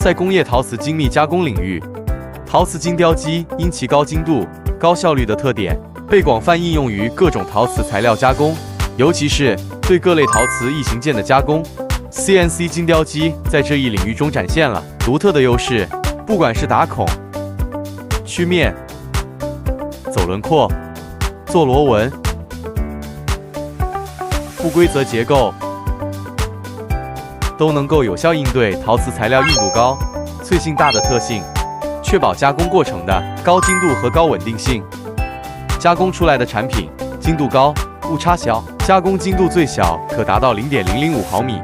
在工业陶瓷精密加工领域，陶瓷精雕机因其高精度、高效率的特点，被广泛应用于各种陶瓷材料加工，尤其是对各类陶瓷异形件的加工。CNC 精雕机在这一领域中展现了独特的优势，不管是打孔、曲面、走轮廓、做螺纹、不规则结构，都能够有效应对陶瓷材料硬度高、脆性大的特性，确保加工过程的高精度和高稳定性。加工出来的产品精度高、误差小，加工精度最小可达到0.005毫米。